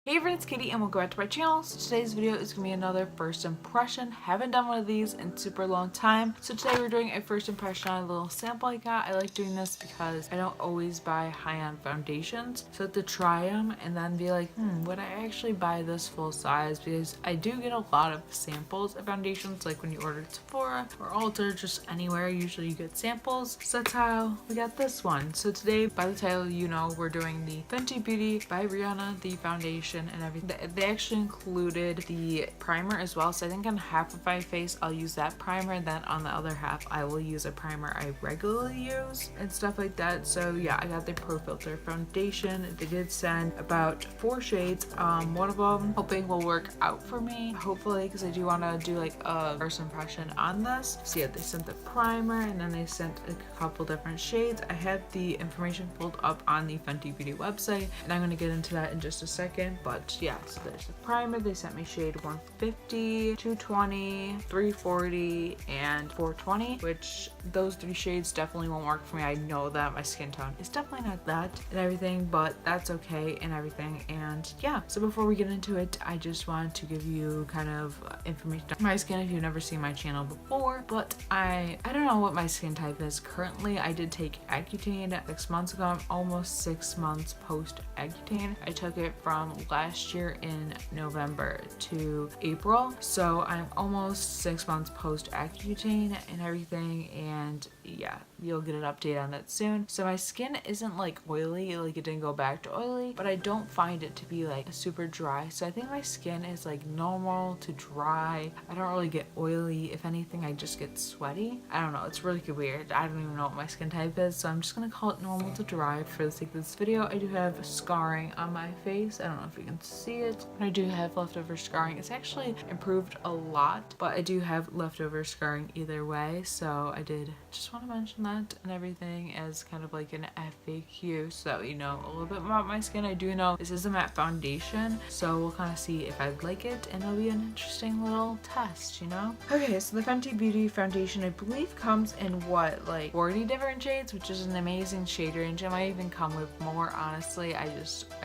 Hey everyone, it's Katie and welcome back to my channel. So today's video is going to be another first impression. Haven't done one of these in super long time. So today we're doing a first impression on a little sample I got. I like doing this because I don't always buy high-end foundations. So to try them and then be like, would I actually buy this full size? Because I do get a lot of samples of foundations, like when you order at Sephora or Ulta, just anywhere, usually you get samples. So that's how we got this one. So today, by the title, you know, we're doing the Fenty Beauty by Rihanna, the foundation and everything. They actually included the primer as well, so I think on half of my face I'll use that primer, and then on the other half I will use a primer I regularly use and stuff like that. So yeah, I got the Pro Filt'r foundation. They did send about 4 shades. One of them hoping will work out for me, hopefully, because I do want to do like a first impression on this. So yeah, they sent the primer and then they sent a couple different shades. I have the information pulled up on the Fenty Beauty website and I'm going to get into that in just a second. But yeah, so there's the primer. They sent me shade 150, 220, 340, and 420, which those 3 shades definitely won't work for me. I know that my skin tone is definitely not that and everything, but that's okay and everything. And yeah, so before we get into it, I just wanted to give you kind of information on my skin if you've never seen my channel before. But I don't know what my skin type is currently. I did take Accutane 6 months ago. I'm almost 6 months post Accutane. I took it from last year in November to April, so I'm almost 6 months post Accutane and everything. And yeah, you'll get an update on that soon. So my skin isn't like oily, like it didn't go back to oily, but I don't find it to be like super dry. So I think my skin is like normal to dry. I don't really get oily. If anything, I just get sweaty. I don't know, it's really weird. I don't even know what my skin type is, so I'm just gonna call it normal to dry for the sake of this video. I do have scarring on my face. I don't know if you can see it. I do have leftover scarring. It's actually improved a lot, but I do have leftover scarring either way. So I did just want to mention that and everything as kind of like an FAQ, so you know a little bit more about my skin. I do know this is a matte foundation, so we'll kind of see if I like it, and it'll be an interesting little test, you know. Okay, so the Fenty Beauty foundation I believe comes in what, like 40 different shades, which is an amazing shade range. It might even come with more, honestly. I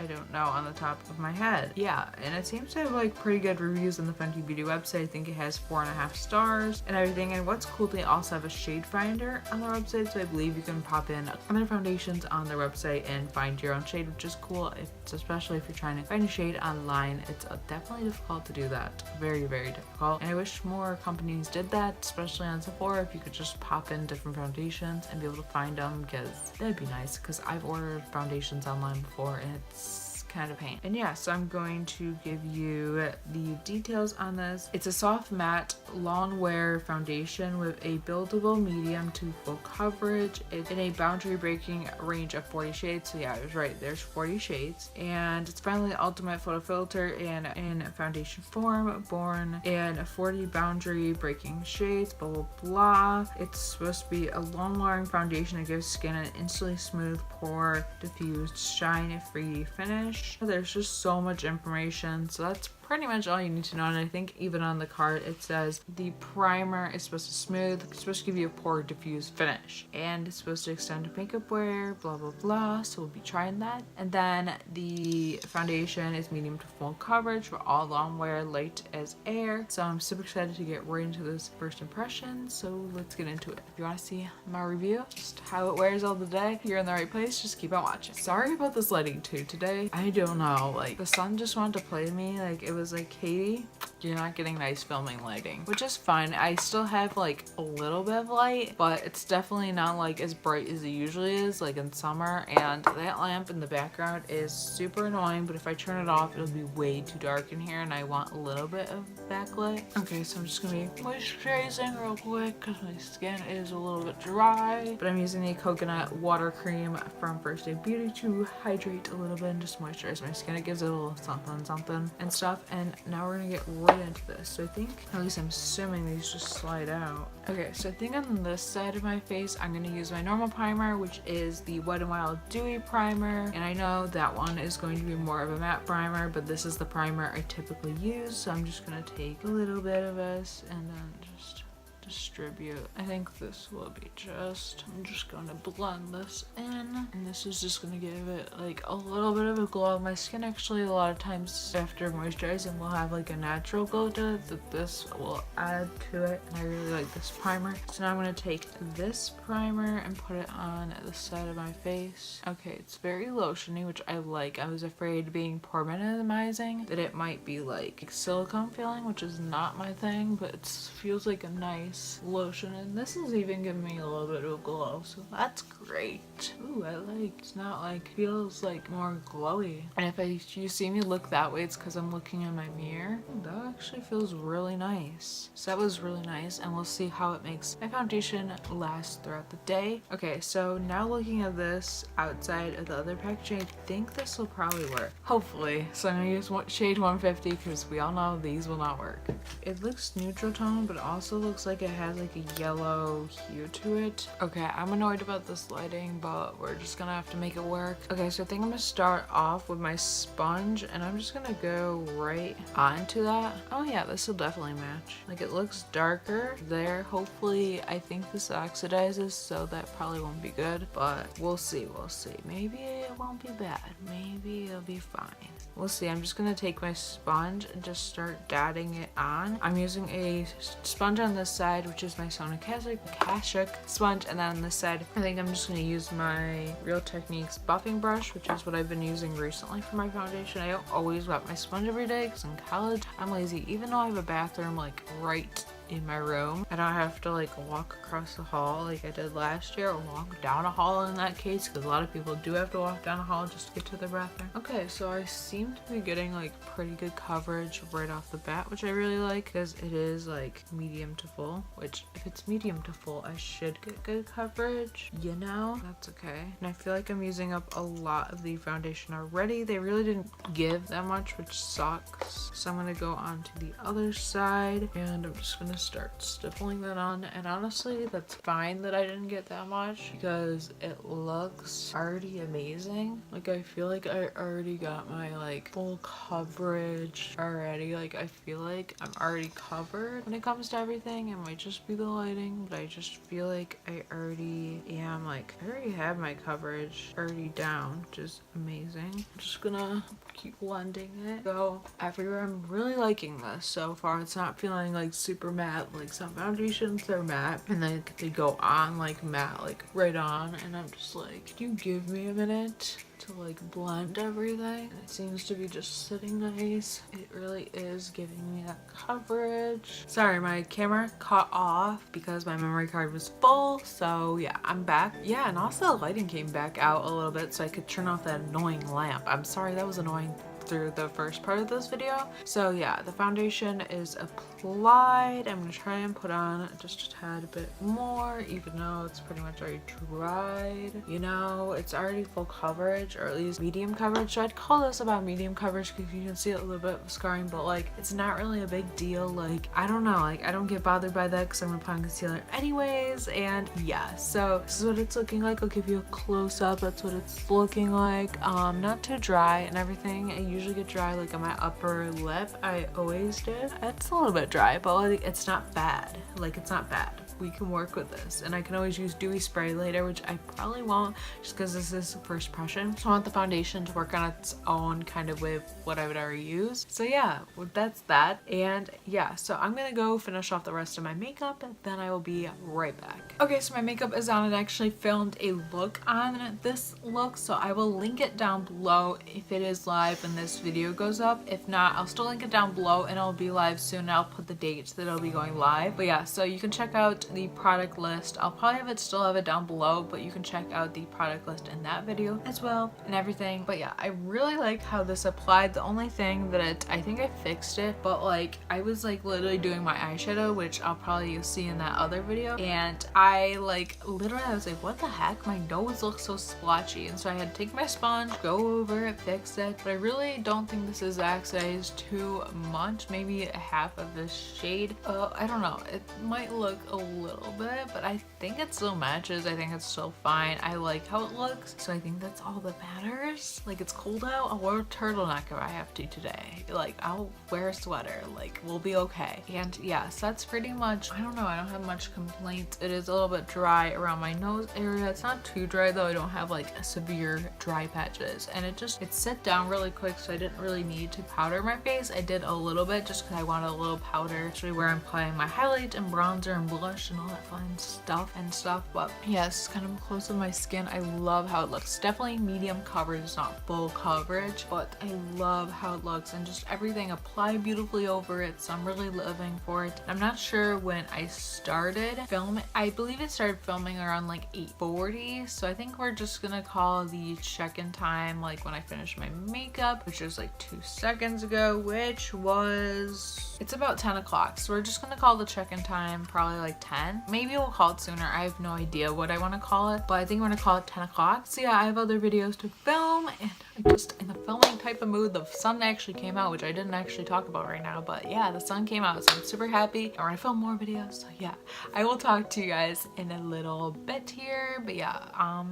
don't know on the top of my head. Yeah, and it seems to have like pretty good reviews on the Fenty Beauty website. I think it has 4.5 stars and everything. And what's cool, they also have a shade finder on their website, so I believe you can pop in other foundations on their website and find your own shade, which is cool. Especially if you're trying to find a shade online, it's definitely difficult to do that. Very, very difficult. And I wish more companies did that, especially on Sephora. If you could just pop in different foundations and be able to find them, because that'd be nice, because I've ordered foundations online before and it's kind of pain. And yeah, so I'm going to give you the details on this. It's a soft matte long wear foundation with a buildable medium to full coverage. It's in a boundary breaking range of 40 shades. So yeah, I was right, there's 40 shades. And it's finally the ultimate photo filter in foundation form, born in 40 boundary breaking shades, blah blah blah. It's supposed to be a long wearing foundation that gives skin an instantly smooth, pore diffused, shine free finish. There's just so much information, so that's pretty much all you need to know. And I think even on the card it says the primer is supposed to smooth, it's supposed to give you a pore diffused finish, and it's supposed to extend to makeup wear, blah blah blah. So we'll be trying that. And then the foundation is medium to full coverage for all long wear, light as air. So I'm super excited to get right into this first impression, so let's get into it. If you want to see my review, just how it wears all the day, you're in the right place. Just keep on watching. Sorry about this lighting too today. I don't know, like the sun just wanted to play me. Like it was like, Katie, you're not getting nice filming lighting, which is fine. I still have like a little bit of light, but it's definitely not like as bright as it usually is, like in summer. And that lamp in the background is super annoying, but if I turn it off, it'll be way too dark in here, and I want a little bit of backlight. Okay, so I'm just gonna be moisturizing real quick because my skin is a little bit dry, but I'm using the coconut water cream from First Beauty to hydrate a little bit and just moisturize my skin. It gives it a little something and stuff. And now we're gonna get right into this. So I think, at least I'm assuming these just slide out. Okay, so I think on this side of my face, I'm gonna use my normal primer, which is the Wet n Wild Dewy Primer. And I know that one is going to be more of a matte primer, but this is the primer I typically use. So I'm just gonna take a little bit of this and then just distribute. I think this will be I'm just going to blend this in, and this is just going to give it like a little bit of a glow. My skin actually a lot of times after moisturizing will have like a natural glow to it that this will add to it, and I really like this primer. So now I'm going to take this primer and put it on the side of my face. Okay, it's very lotiony, which I like. I was afraid being pore minimizing that it might be like silicone feeling, which is not my thing, but it feels like a nice lotion, and this is even giving me a little bit of a glow, so that's great. Ooh, I like, it's not like, feels like more glowy. And if you see me look that way, it's because I'm looking in my mirror. Ooh, that actually feels really nice. So that was really nice, and we'll see how it makes my foundation last throughout the day. Okay, so now looking at this outside of the other packaging, I think this will probably work. Hopefully. So I'm gonna use shade 150 because we all know these will not work. It looks neutral tone, but also looks like it has like a yellow hue to it. Okay, I'm annoyed about this lighting, but we're just gonna have to make it work. Okay, so I think I'm gonna start off with my sponge, and I'm just gonna go right onto that. Oh yeah, this will definitely match. Like, it looks darker there. Hopefully, I think this oxidizes, so that probably won't be good, but we'll see, we'll see. Maybe it won't be bad. Maybe it'll be fine. We'll see. I'm just gonna take my sponge and just start dabbing it on. I'm using a sponge on this side, which is my Katiexobeauty sponge, and then on this side, I think I'm just gonna use my Real Techniques buffing brush, which is what I've been using recently for my foundation. I don't always wet my sponge every day because in college I'm lazy. Even though I have a bathroom like right in my room, I don't have to like walk across the hall like I did last year, or walk down a hall in that case, because a lot of people do have to walk down a hall just to get to their bathroom. Okay, so I seem to be getting like pretty good coverage right off the bat, which I really like because it is like medium to full, which if it's medium to full I should get good coverage, you know. That's okay. And I feel like I'm using up a lot of the foundation already. They really didn't give that much, which sucks. So I'm gonna go on to the other side, and I'm just gonna start stippling that on. And honestly, that's fine that I didn't get that much because it looks already amazing. Like, I feel like I already got my like full coverage already. Like, I feel like I'm already covered when it comes to everything. It might just be the lighting, but I just feel like I already am, like, I already have my coverage already down, which is amazing. I'm just gonna keep blending it, go everywhere. I'm really liking this so far. It's not feeling like super matte like some foundations. They're matte and then they go on like matte, like right on, and I'm just like, can you give me a minute to like blend everything? And it seems to be just sitting nice. It really is giving me that coverage. Sorry, my camera cut off because my memory card was full, so yeah, I'm back. Yeah, and also the lighting came back out a little bit so I could turn off that annoying lamp. I'm sorry, that was annoying through the first part of this video. So yeah, the foundation is applied. I'm gonna try and put on just a tad bit more, even though it's pretty much already dried. You know, it's already full coverage, or at least medium coverage. So I'd call this about medium coverage because you can see a little bit of scarring, but like, it's not really a big deal. Like, I don't know, like, I don't get bothered by that because I'm gonna put on concealer anyways. And yeah, so this is what it's looking like. I'll give you a close-up. That's what it's looking like. Not too dry and everything. I usually get dry like on my upper lip. I always did. It's a little bit dry, but like, it's not bad. Like, it's not bad. We can work with this, and I can always use dewy spray later, which I probably won't just because this is first impression. So I want the foundation to work on its own kind of with what I would already use. So yeah, that's that. And yeah, so I'm gonna go finish off the rest of my makeup, and then I will be right back. Okay, so my makeup is on, and I actually filmed a look on this look, so I will link it down below if it is live when this video goes up. If not, I'll still link it down below, and it'll be live soon, and I'll put the dates that it'll be going live. But yeah, so you can check out the product list. I'll probably still have it down below, but you can check out the product list in that video as well and everything. But yeah, I really like how this applied. The only thing that I think I fixed it, but like, I was like literally doing my eyeshadow, which I'll probably see in that other video, and I like literally, I was like, what the heck, my nose looks so splotchy. And so I had to take my sponge, go over it, fix it. But I really honestly don't think this is oxidized too much. Maybe half of this shade. I don't know. It might look a little bit, but I think it still matches. I think it's still fine. I like how it looks, so I think that's all that matters. Like, it's cold out. I'll wear a turtleneck if I have to today. Like, I'll wear a sweater. Like, we'll be okay. And yeah, so that's pretty much, I don't know. I don't have much complaints. It is a little bit dry around my nose area. It's not too dry though. I don't have like severe dry patches, and it set down really quick, so I didn't really need to powder my face. I did a little bit just because I wanted a little powder, especially where I'm applying my highlight and bronzer and blush and all that fun stuff. But yeah, it's kind of close to my skin. I love how it looks. Definitely medium coverage. It's not full coverage, but I love how it looks, and just everything applied beautifully over it, so I'm really living for it. I'm not sure when I started filming. I believe it started filming around like 8:40, so I think we're just gonna call the check-in time like when I finish my makeup, which was like 2 seconds ago, which was, it's about 10 o'clock, so we're just gonna call the check-in time probably like 10. Maybe we'll call it sooner. I have no idea what I want to call it, but I think we're gonna call it 10 o'clock. So yeah, I have other videos to film, and I'm just in the filming type of mood. The sun actually came out, which I didn't actually talk about right now, but yeah, the sun came out, so I'm super happy. I want to film more videos, so yeah, I will talk to you guys in a little bit here, but yeah,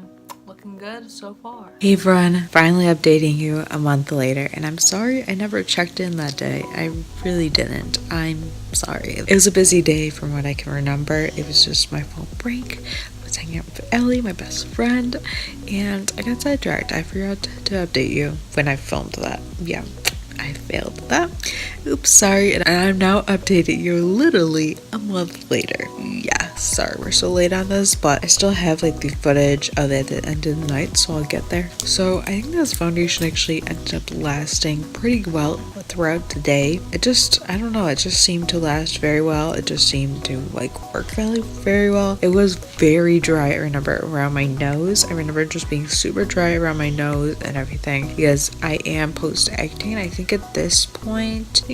looking good so far. Hey everyone, finally updating you a month later, and I'm sorry I never checked in that day. I really didn't. I'm sorry. It was a busy day from what I can remember. It was just my fall break. I was hanging out with Ellie, my best friend, and I got sidetracked. I forgot to update you when I filmed that. Yeah, I failed that. Oops, sorry. And I'm now updating you literally a month later. Yeah, sorry we're so late on this, but I still have like the footage of it at the end of the night, so I'll get there. So I think this foundation actually ended up lasting pretty well throughout the day. I don't know, it just seemed to last very well. It just seemed to like work very well. It was very dry, I remember, around my nose. I remember just being super dry around my nose and everything, because I am post-Accutane. I think at this point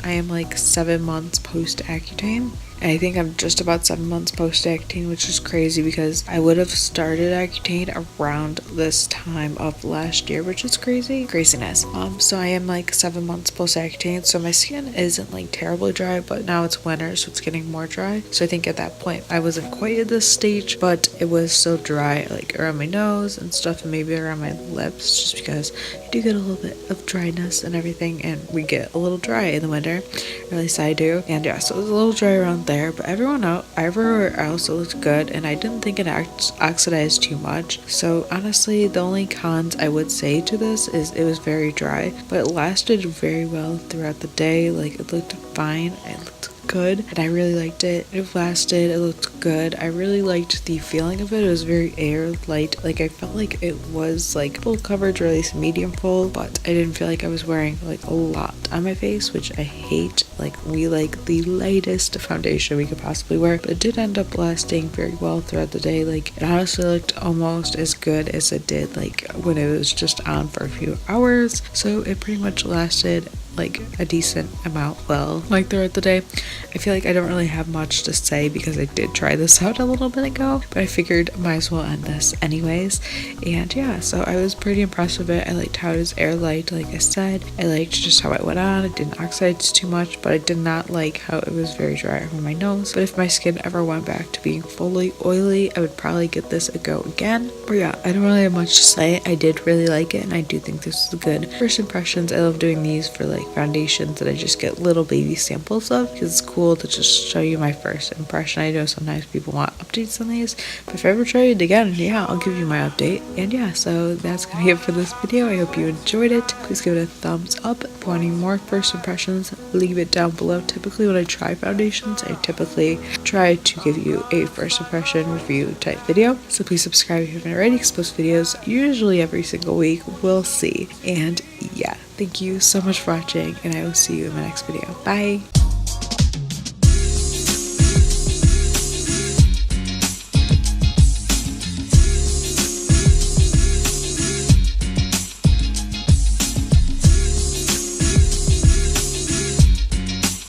I am like 7 months post-Accutane. And I think I'm just about 7 months post-Accutane, which is crazy because I would have started Accutane around this time of last year, which is craziness. So I am like 7 months post-Accutane, so my skin isn't like terribly dry, but now it's winter, so it's getting more dry. So I think at that point I wasn't quite at this stage, but it was still dry, like around my nose and stuff, and maybe around my lips, just because I do get a little bit of dryness and everything, and we get a little dry in the winter, or at least I do. And yeah, so it was a little dry around there, but everywhere else it looked good, and I didn't think it oxidized too much. So honestly, the only cons I would say to this is it was very dry, but it lasted very well throughout the day. Like, it looked fine, it looked good, and I really liked it. It lasted, it looked good. I really liked the feeling of it. It was very air light. Like, I felt like it was like full coverage, or at least medium full, but I didn't feel like I was wearing like a lot on my face, which I hate. Like, we like the lightest foundation we could possibly wear, but it did end up lasting very well throughout the day. Like, it honestly looked almost as good as it did like when it was just on for a few hours. So it pretty much lasted like a decent amount well, like throughout the day. I feel like I don't really have much to say because I did try this out a little bit ago, but I figured I might as well end this anyways. And yeah, so I was pretty impressed with it. I liked how it was air light, like I said. I liked just how it went on. It didn't oxidize too much, but I did not like how it was very dry on my nose. But if my skin ever went back to being fully oily, I would probably get this a go again. But yeah, I don't really have much to say. I did really like it, and I do think this is good first impressions. I love doing these for like foundations that I just get little baby samples of, because it's cool to just show you my first impression. I know sometimes people want updates on these, but if I ever try it again, yeah, I'll give you my update. And yeah, so that's gonna be it for this video. I hope you enjoyed it. Please give it a thumbs up. If you want any more first impressions, leave it down below. Typically when I try foundations, I typically try to give you a first impression review type video, so please subscribe if you haven't already, because I post videos usually every single week. We'll see. And yeah, thank you so much for watching, and I will see you in my next video. Bye!